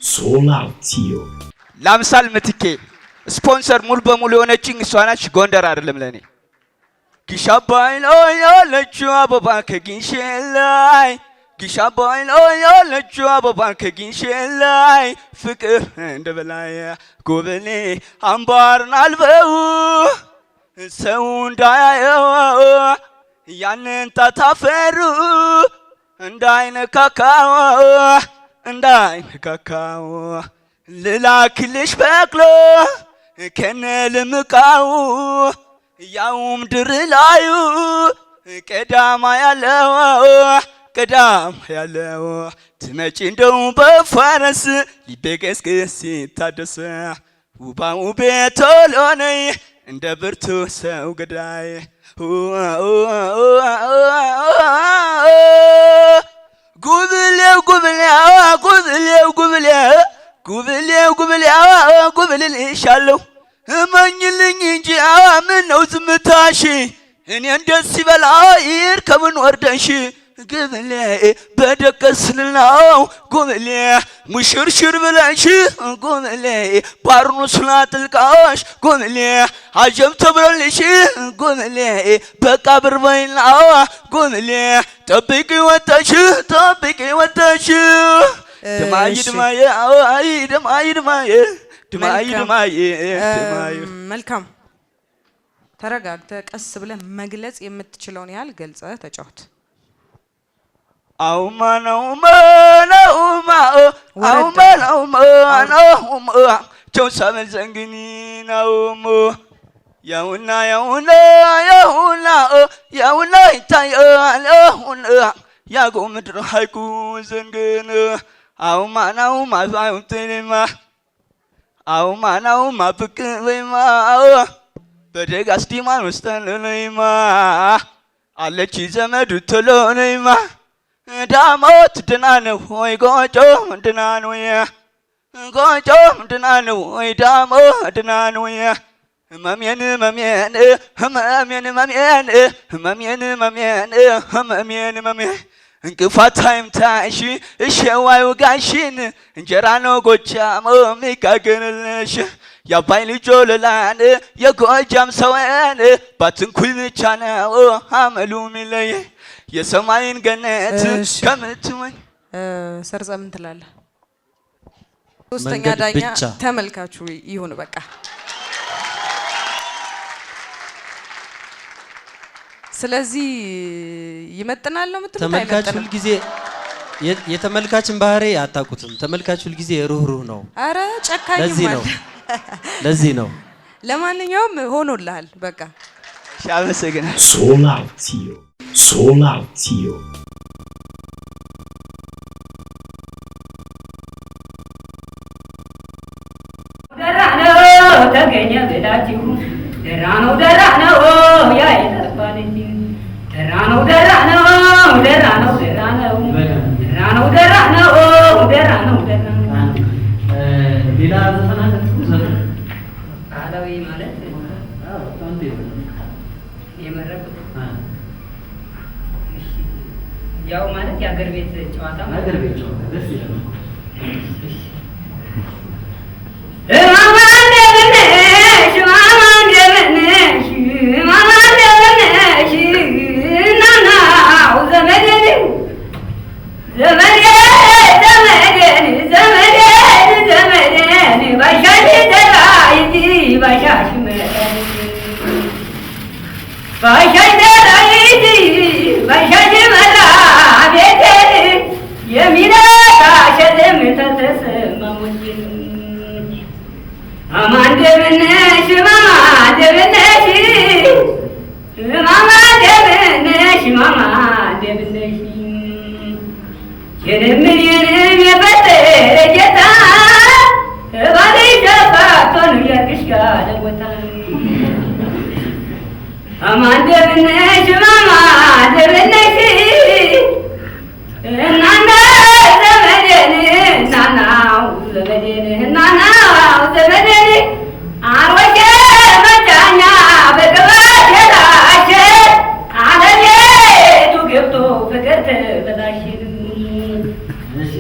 ሶላቲዮ ለምሳሌ ምትኬ ስፖንሰር ሙሉ በሙሉ የሆነችኝ እሷ ናች። ጎንደር አይደለም ለኔ ጊሻባይ ላይ ያለችው አበባ ከጊንሼን ላይ ጊሻባይ ላይ ያለችው አበባ ከጊንሼን ላይ ፍቅር እንደበላይ ጎበኔ አምባርን አልበው ሰው እንዳያየው ያንን ታታፈሩ እንዳይነካካው ልላክልሽ በቅሎ ከነልምቃው ያውም ድር ላዩ ቀዳማ ያለው ትመጪ እንደው በፈረስ ልቤ ገስግስ ሲታደስ ውባው ቤቶሎ ነይ እንደ ብርቱ ሰው ገዳይ ጉብልልሻለሁ እመኝልኝ እንጂ ምነው ዝምታሽ እኔን ደስ ይበላ ይርከምን ወርደሽ ጉብሌ በደቀስልናው ጉብሌ ሙሽርሽር ብለሽ ጉብሌ ባርኖስላ ጥልቃሽ ጉብሌ አጀብ ተብለልሽ ጉብሌ በቃ ብርበይና ጉብሌ ጠብቂ ወጣሽ ድማይ መልካም ተረጋግተህ ቀስ ብለህ መግለጽ የምትችለውን ያህል ገልጸህ ተጫወት። አውማ ቸው ሳመል ዘንግኒ ናውሞ ያውና ይታያል ያጎ ምድር ሀይቁ ዘንግን አውማናውማ ባዩትንማ አውማናውማ ብቅ በይማ በደግ አስቲማን ውስጠንለይማ አለች ዘመዱ ቶሎነይማ ዳሞት ድና ነው ወይ ጎጆ ድና ነው ዳሞ ድና ነው ህመሜን እንቅፋት አይምታሽ እሸዋይ ወጋሽን እንጀራ ነው ጎጃም የሚጋገርልሽ የአባይ ልጆ ለላን የጎጃም ሰውን ባትንኩል ብቻ ነው አመሉ ሚለይ የሰማይን ገነት ከምትወኝ ሰርጸ ምን ትላለህ? ሶስተኛ ዳኛ ተመልካቹ ይሁን በቃ። ስለዚህ ይመጥናል ነው የምትሉት? ተመልካቹ ሁሉ ጊዜ የተመልካችን ባህሪ አታውቁትም። ተመልካቹ ሁሉ ጊዜ ሩህሩህ ነው። አረ ጨካኝ ማለት ለዚህ ነው። ለማንኛውም ሆኖልሃል በቃ። ሻመሰግና ሶላቲዮ ደራነው ተገኘ ብላችሁ ደራነው ያ ይጠፋል እንጂ ደራነው ሌላ ዘፈናችሁ ባህላዊ ማለት የመረቁት ያው ማለት የአገር ቤት ጨዋታ ደስ ይላል።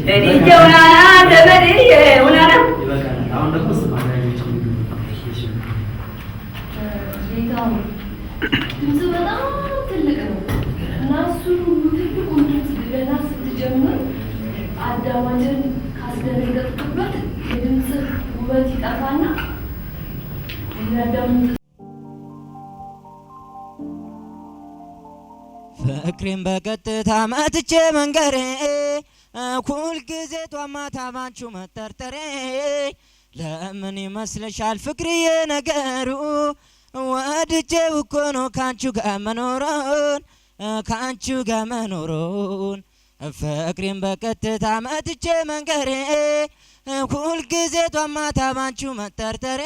Jadi jauh nana, ድምፅ በጣም ትልቅ ነው እና እሱን ሁሉ ትልቁን ድምፅ ገና ስትጀምር አዳማጭን ካስደነገጥክበት የድምፅ ውበት ይጠፋና የሚያዳምጥ ፍቅሬን በቀጥታ መትቼ መንገሬ ሁል ጊዜ ጧማታ ባንቹ መጠርጠሬ ለምን ይመስልሻል ፍቅርዬ ነገሩ ወድጄው እኮ ነው ካንቹ ጋር መኖሩን ፍቅሬን በቀጥታ መትቼ መንገሬ ሁል ጊዜ ጧማታ ባንቹ መጠርጠሬ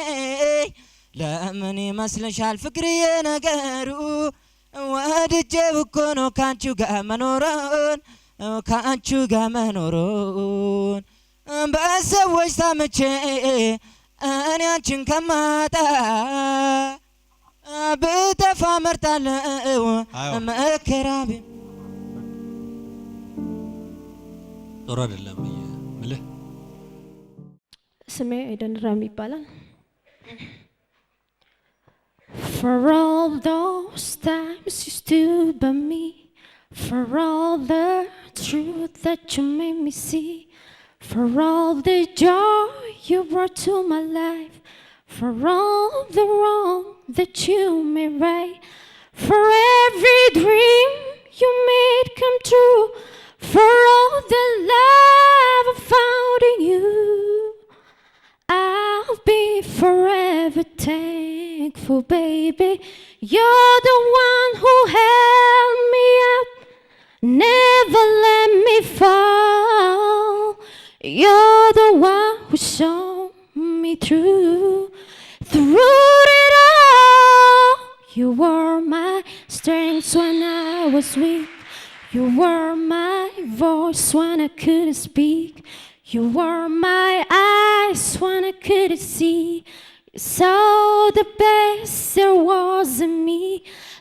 ለምን ይመስልሻል ፍቅርዬ ነገሩ ወድጄው እኮ ነው ካንቹ ጋር መኖሩን በሰዎች ታምቼ እኔ አንቺን ከማጣ ብጠፋ መርጣለሁ መከራቢ ጥሩ አይደለም ምልህ ስሜ ኤደን ራም ይባላል For all those times you stood by me For all the truth that you made me see For all the joy you brought to my life For all the wrong that you made right For every dream you made come true For all the love I found in you I'll be forever thankful, baby You're the one who held me up Never let me fall You're the one who saw me through it all You were my strength when I was weak You were my voice when I couldn't speak You were my eyes when I couldn't see You saw the best there was in me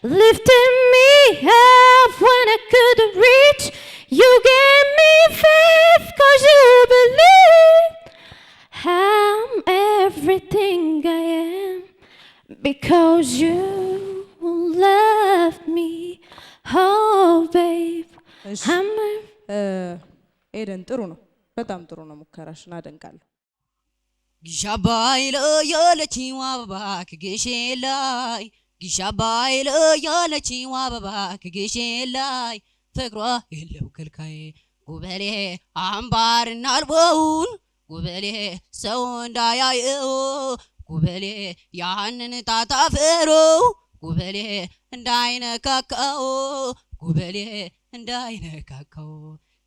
Lifting me up when I couldn't reach You gave me faith cause you believed I'm everything I am Because you loved me Oh babe I'm ኤደን ጥሩ ነው በጣም ጥሩ ነው ሙከራሽን አደንቃለሁ ጊሻባይለ ያለችው አበባ ከግሼ ላይ ጊሻባይለ ያለችው አበባ ከግሼ ላይ ፍቅሯ የለው ከልካይ ጉበሌ አምባርና አልቦውን ጉበሌ ሰው እንዳያየው ጉበሌ ያንን ታታፈሮ ጉበሌ እንዳይነካካው ጉበሌ እንዳይነካካው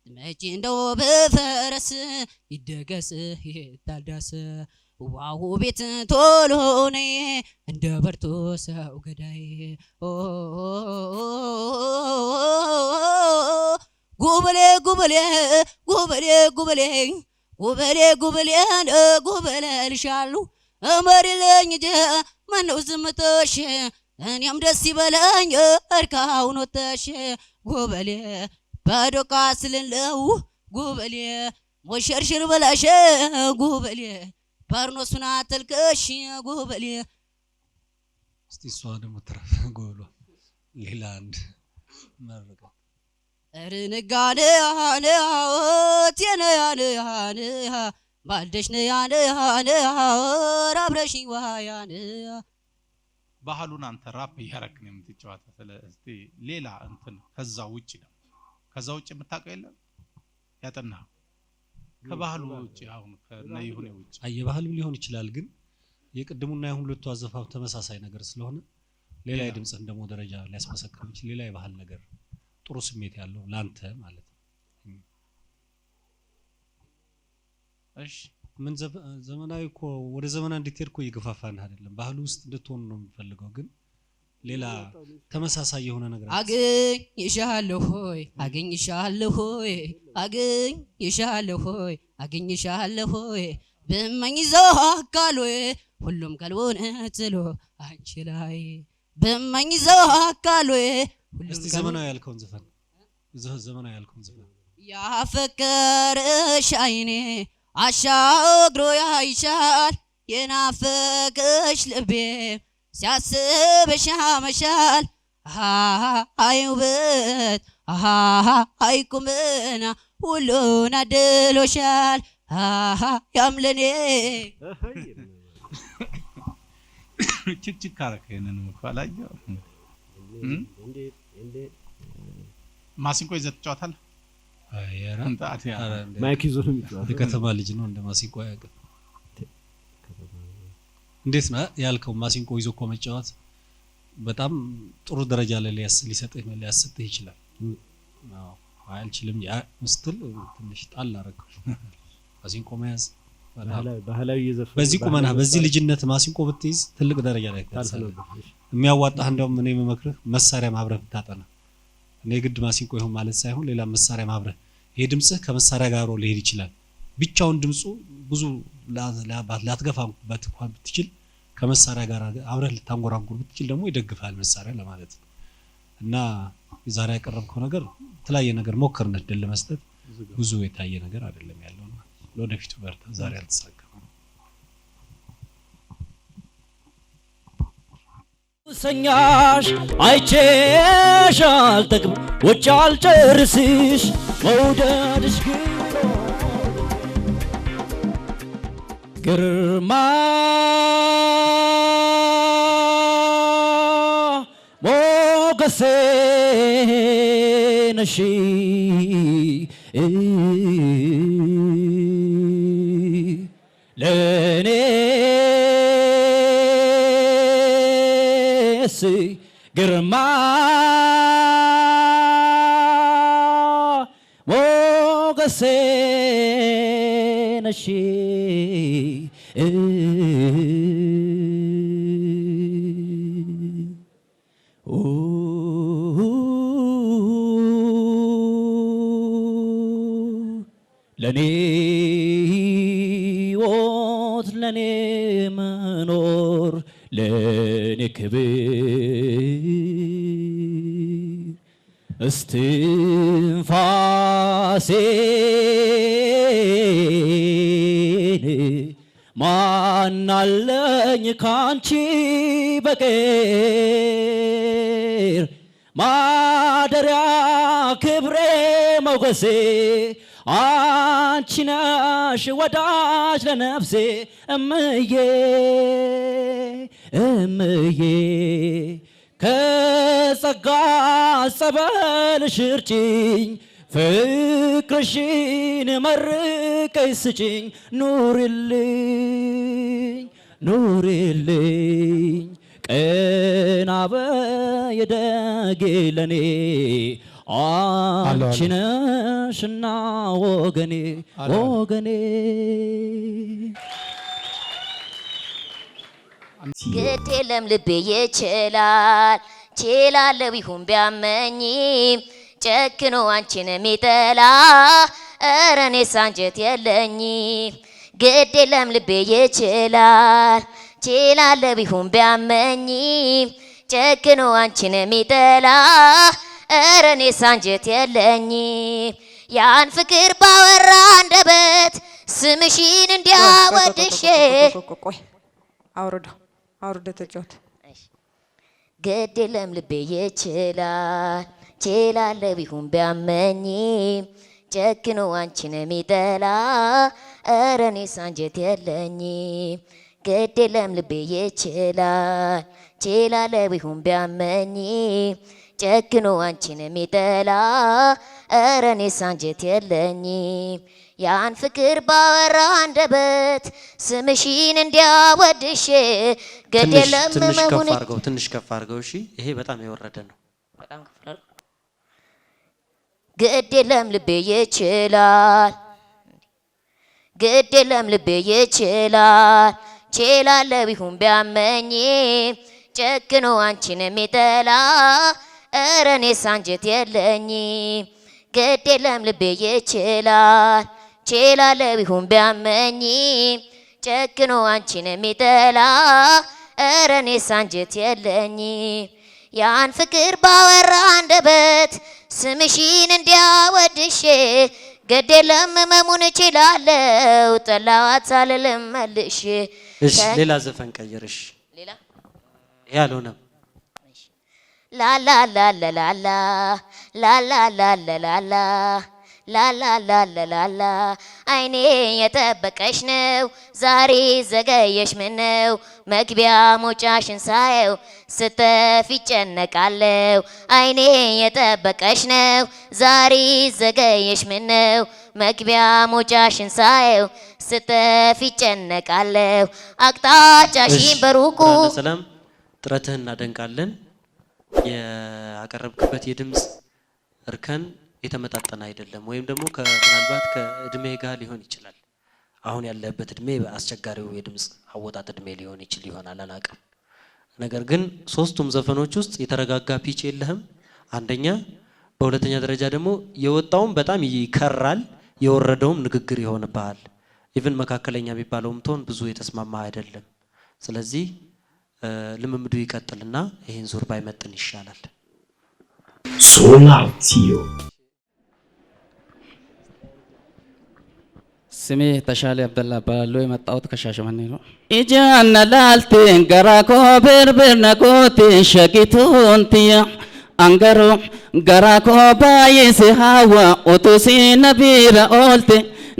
መቼ እንደው በፈረስ ይደገስ ይታዳስ ዋው ቤት ቶሎ ነይ እንደ በርቶ ሰው ገዳይ ጉበሌ ጉበሌ ጉበሌ ጉበሌ ጉበሌ ጉበሌ ጉበሌ ልሻሉ እመሪልኝ እንጂ ማነው ዝምተሽ እኔም ደስ ይበለኝ እርካውን ወተሽ ጉበሌ በዶቃ ስልለው ጉበሌ ሞሸርሽር በላሽ ጉበሌ ባርኖሱና ተልከሽ ጉበሌ እስቲ እሷ ደግሞ ተረፈ ጉበሏ ሌላ አንድ መረቀ እርንጋኔ አነ አወቴነ ያነ ያነ ባልደሽ ነ ያነ ያነ አብረሽ ዋያነ ባህሉን አንተ ራፕ እያረክ ነው የምትጫወተው ስለዚህ ሌላ እንትን ከዛ ውጪ ነው ከዛ ውጪ የምታውቀው የለም ያጠናው ከባህሉ ውጪ አሁን ከነይሁን ውጪ አየባህልም ሊሆን ይችላል ግን የቅድሙና ይሁን ሁለቱ አዘፋፍ ተመሳሳይ ነገር ስለሆነ ሌላ የድምጽ እንደሞ ደረጃ ሊያስመሰክር ይችላል ሌላ የባህል ነገር ጥሩ ስሜት ያለው ላንተ ማለት ነው እሺ ምን ዘመናዊ እኮ ወደ ዘመናዊ እንድትሄድ እኮ ይገፋፋን አይደለም ባህሉ ውስጥ እንድትሆን ነው የሚፈልገው ግን ሌላ ተመሳሳይ የሆነ ነገር አገኝሻለሁ ሆይ አገኝሻለሁ ሆይ አገኝሻለሁ ሆይ አገኝሻለሁ ሆይ በመኝ ዘዋካሎ ሁሉም ቀልቦን ትሎ አንቺ ላይ በመኝ ዘዋካሎ እስቲ ዘመናዊ ያልከውን ዘፈን ዘመናዊ ያልከውን ዘፈን ያፈቀረሽ አይኔ አሻግሮ ያይሻል የናፈቀሽ ልቤ ሲያስብሽ ያመሻል አይ ውበት አይ ቁመና ሁሉን አድሎሻል ያምለኔ ችክችክ አረከኝን ወፋላየው ማሲንቆ ይዘት ጫወታል አየራ ማይክ ይዞ ነው የሚጫወተው የከተማ ልጅ ነው እንደ ማሲንቆ ያውቃል እንዴት ነው ያልከው ማሲንቆ ይዞ እኮ መጫወት በጣም ጥሩ ደረጃ ላይ ሊያሰጥህ ይችላል አዎ አልችልም ያ ምስትል ትንሽ ጣል አረከው ማሲንቆ መያዝ ባህላዊ የዘፈን በዚህ ቁመና በዚህ ልጅነት ማሲንቆ ብትይዝ ትልቅ ደረጃ ላይ ታሳለህ የሚያዋጣህ እንደውም እኔ መመክርህ መሳሪያ ማብረህ ብታጠና እኔ ግድ ማሲንቆ ይሁን ማለት ሳይሆን ሌላ መሳሪያ ማብረህ ይሄ ድምጽህ ከመሳሪያ ጋር አብሮ ሊሄድ ይችላል ብቻውን ድምጹ ብዙ ላትገፋበት እንኳን ብትችል ከመሳሪያ ጋር አብረህ ልታንጎራጉር ብትችል ደግሞ ይደግፋል መሳሪያ ለማለት እና ዛሬ ያቀረብከው ነገር ተለያየ ነገር ሞከርነት ደል ለመስጠት ብዙ የታየ ነገር አይደለም ያለው ለወደፊቱ በርታ ዛሬ አልተሳካም ሰኛሽ አይቼሽ አልጠግብ ወጭ አልጨርስሽ መውደድሽ ግርማ ሞገሴ ነሽ ለኔስ ግርማ ሞገሴ ነሽ ለኔ ሕይወት ለኔ መኖር ለኔ ክብር እስትንፋሴ ማናለኝ ካንቺ በቀር ማደሪያ ክብሬ ሞገሴ አንቺ ነሽ ወዳጅ ለነፍሴ እምዬ እምዬ ከጸጋ ጸበልሽ እርጭኝ ፍቅርሽን መርቀኝ ስጭኝ ኑሪልኝ ኑሪልኝ ቀና በየደጌ ለኔ አንቺ ነሽና ወገኔ ወገኔ ግድ የለም ልቤ ይችላል ችላለሁ ይሁን ቢያመኝም ጨክኖ አንቺን የሚጠላ ኧረ እኔስ አንጀት የለኝም ግድ የለም ልቤ ይችላል ችላለሁ ይሁን ቢያመኝም ጨክኖ አንቺን የሚጠላ ኧረ እኔስ አንጀት የለኝም ያን ፍቅር ባወራ አንደበት ስምሽን እንዲያወድሼ አውርደ ተጫወት ግድ የለም ልቤ ይችላል ችላለሁ ይሁን ቢያመኝም ጨክኖ አንቺን የሚጠላ ኧረ እኔስ አንጀት የለኝም ግድ የለም ልቤ ይችላል ችላለሁ ይሁን ቢያመኝም ጨክኖ አንቺን የሚጠላ ኧረ እኔስ አንጀት የለኝም ያን ፍቅር ባወራ አንደበት ስምሽን እንዲያወድሼ ግድ የለም ትንሽ ከፍ አድርገው እሺ ይሄ በጣም የወረደ ነው በጣም ከፍ አድርገው ግድ የለም ልቤ ይችላል ግድ የለም ልቤ ይችላል ችላለሁ ይሁን ቢያመኝም ጨክኖ አንቺን የሚጠላ ኧረ እኔስ አንጀት የለኝም ግድ የለም ልቤ ይችላል ችላለሁ ይሁን ቢያመኝም ጨክኖ አንቺን የሚጠላ ኧረ እኔስ አንጀት የለኝም ያን ፍቅር ባወራ አንደበት ስምሽን እንዲያወድሼ ግድ የለም መሙን እችላለሁ ጠላዋት አልልም መልሼ እሺ ሌላ ዘፈን ቀይርሽ ሌላ ያልሆነም ላ ላ ላ ላ ላ ላ ላ ላ ላ ላ ላ ላላላላላ አይኔ የጠበቀሽ ነው ዛሬ ዘገየሽ ምን ነው መግቢያ ሞጫሽን ሳየው ስተፊ ጨነቃለው አይኔ የጠበቀሽ ነው ዛሬ ዘገየሽ ምን ነው መግቢያ ሞጫሽን ሳየው ስተፊ ጨነቃለው አቅጣጫሽን በሩቁ ሰላም ጥረትህን እናደንቃለን ያቀረብክበት የድምጽ እርከን የተመጣጠነ አይደለም ወይም ደግሞ ምናልባት ከእድሜ ጋር ሊሆን ይችላል አሁን ያለበት እድሜ አስቸጋሪው የድምጽ አወጣጥ እድሜ ሊሆን ይችላል አላውቅም ነገር ግን ሶስቱም ዘፈኖች ውስጥ የተረጋጋ ፒች የለህም አንደኛ በሁለተኛ ደረጃ ደግሞ የወጣውም በጣም ይከራል የወረደውም ንግግር ይሆንብሃል ኢቭን መካከለኛ የሚባለውም ቶን ብዙ የተስማማ አይደለም ስለዚህ ልምምዱ ይቀጥልና ይሄን ዙር ባይመጥን ይሻላል ሶላቲዮ ስሜ ተሻለ አብደላ ባላሎ የመጣሁት ከሻሸመኔ ነው ኢጃና ላልቴን ገራኮ ብርብር ነኮቴ ሸቂቱንቲያ አንገሮ ገራኮ ባይሴ ሀዋ ኦቶሲ ነቢራ ኦልቴ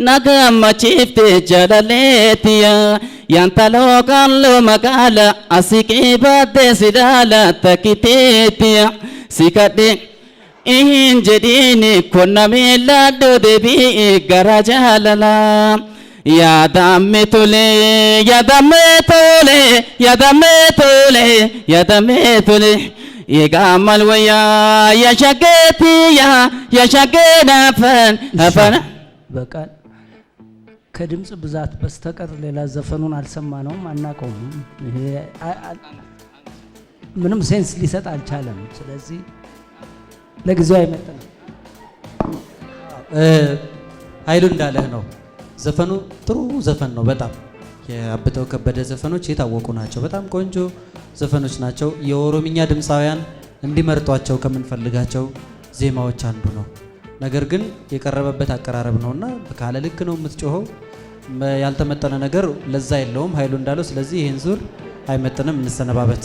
ነጋማቺፍቴ ጀለሌቲያ ያንተሎ ቃሎ መቃላ አሲቂ ባዴ ሲዳላ ተኪቴቲያ ሲከዴ ihin jedini konna milladdo debi garajalala yadamme tole yegamal waya yashagetiya yashagedafan afana በቃል ከድምጽ ብዛት በስተቀር ሌላ ዘፈኑን አልሰማነውም አናቀውም ይሄ ምንም ሴንስ ሊሰጥ አልቻለም ስለዚህ ለጊዜው አይመጣም ኃይሉ እንዳለህ ነው ዘፈኑ ጥሩ ዘፈን ነው በጣም የአብተው ከበደ ዘፈኖች የታወቁ ናቸው በጣም ቆንጆ ዘፈኖች ናቸው የኦሮሚኛ ድምጻውያን እንዲመርጧቸው ከመንፈልጋቸው ዜማዎች አንዱ ነው ነገር ግን የቀረበበት አቀራረብ ነውና ካለ ልክ ነው የምትጮኸው ያልተመጠነ ነገር ለዛ የለውም ኃይሉ እንዳለው ስለዚህ ይሄን ዙር አይመጥንም እንሰነባበት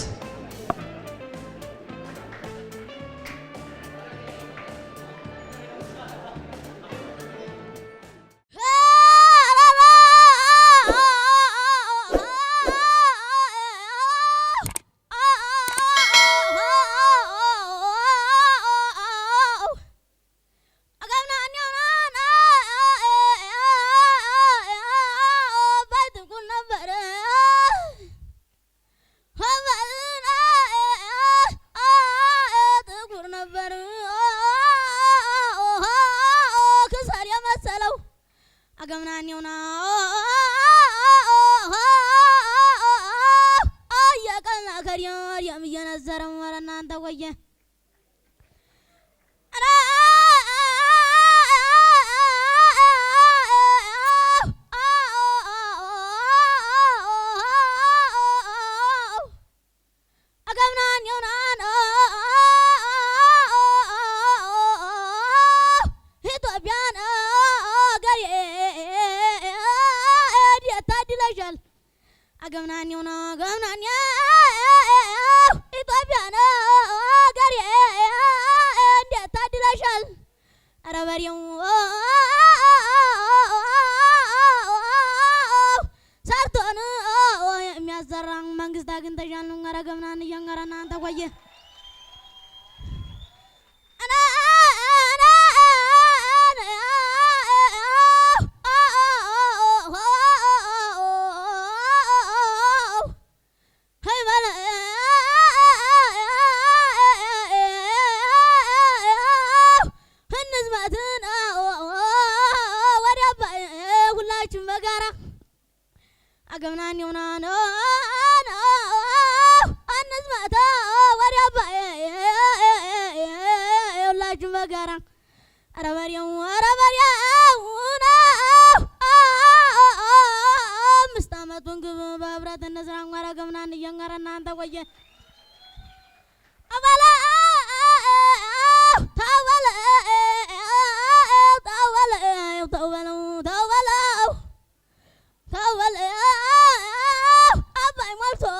Abay malto,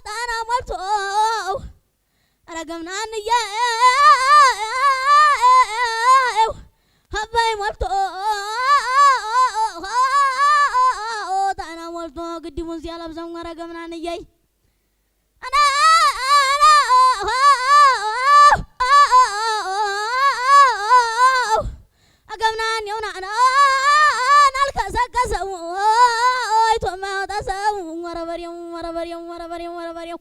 tana malto. ግድቡን ሲያለብሰው ወረገምናን እያይ አገምናን የውና ናልከሰከሰው አይቶማ ወጣሰው ወረበሬው ወረበሬው ወረበሬው ወረበሬው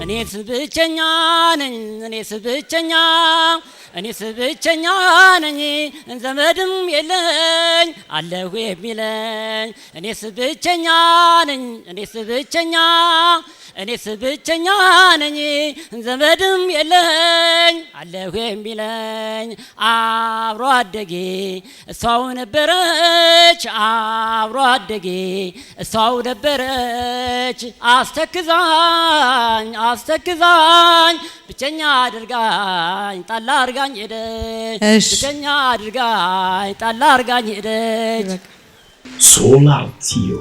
እኔስ ብቸኛ ነኝ እኔስ ብቸኛ ነኝ ዘመድም የለኝ አለሁ የሚለኝ እኔስ ብቸኛ ነኝ እኔስ ብቸኛ ነኝ ዘመድም የለኝ አለሁ የሚለኝ አብሮ አደጌ እሷው ነበረች አብሮ አደጌ እሷው ነበረች አስተክዛኝ ብቸኛ አድርጋኝ ጣላ አድርጋኝ ሄደች ብቸኛ አድርጋኝ ጣላ አድርጋኝ ሄደች። ሶላቲዮ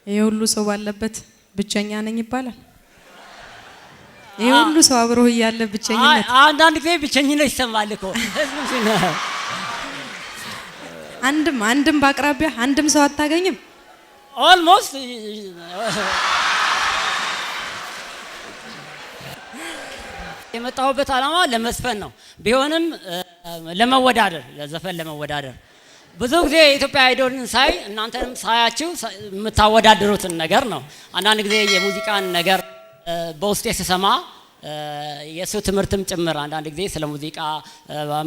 ይሄ ሁሉ ሰው ባለበት ብቸኛ ነኝ ይባላል። ይሄ ሁሉ ሰው አብሮህ እያለ ብቸኝነት አንዳንድ ጊዜ ብቸኝነት ይሰማል እኮ አንድም በአቅራቢያ አንድም ሰው አታገኝም። ኦልሞስት የመጣሁበት ዓላማ ለመስፈን ነው። ቢሆንም ለመወዳደር ለዘፈን ለመወዳደር ብዙ ጊዜ የኢትዮጵያ አይዶልን ሳይ እናንተንም ሳያችሁ የምታወዳድሩትን ነገር ነው። አንዳንድ ጊዜ የሙዚቃን ነገር በውስጤ ስሰማ የሱ ትምህርትም ጭምር አንዳንድ ጊዜ ስለ ሙዚቃ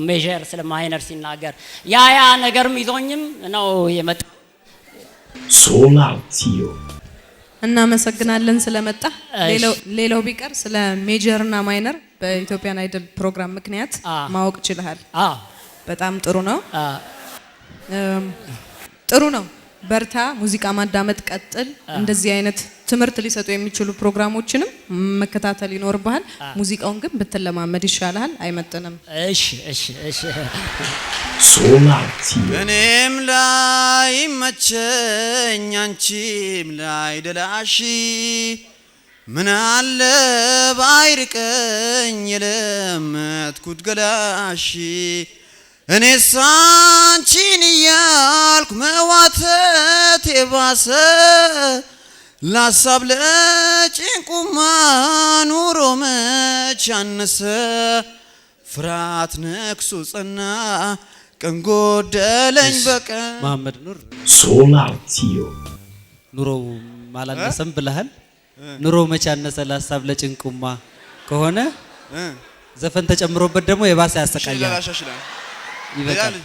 ሜጀር ስለ ማይነር ሲናገር ያ ነገርም ይዞኝም ነው የመጣ። ሶላቲዮ እናመሰግናለን ስለመጣ። ሌላው ቢቀር ስለ ሜጀርና ማይነር በኢትዮጵያን አይደል ፕሮግራም ምክንያት ማወቅ ችለሃል። በጣም ጥሩ ነው። ጥሩ ነው። በርታ፣ ሙዚቃ ማዳመጥ ቀጥል። እንደዚህ አይነት ትምህርት ሊሰጡ የሚችሉ ፕሮግራሞችንም መከታተል ይኖርብሃል። ሙዚቃውን ግን ብትለማመድ ይሻላል። አይመጥንም። እሺ ሶላቲዮ እኔም ላይ መቸኝ አንቺም ላይ ደላሽ ምን አለ ባይርቀኝ የለመትኩት ገላሽ እኔስ አንቺን እያልኩ መዋተት የባሰ ላሳብ ለጭንቁማ ኑሮ መች አነሰ ፍርሃት ነክሶ ጸና ቀን ጎደለኝ በቀን። መሐመድ ኑር ሶላቲዮ ኑሮው ማላነሰም ብለሃል። ኑሮ መች አነሰ ላሳብ ለጭንቁማ ከሆነ ዘፈን ተጨምሮበት ደግሞ የባሰ ያሰቃያል። ይበቃል።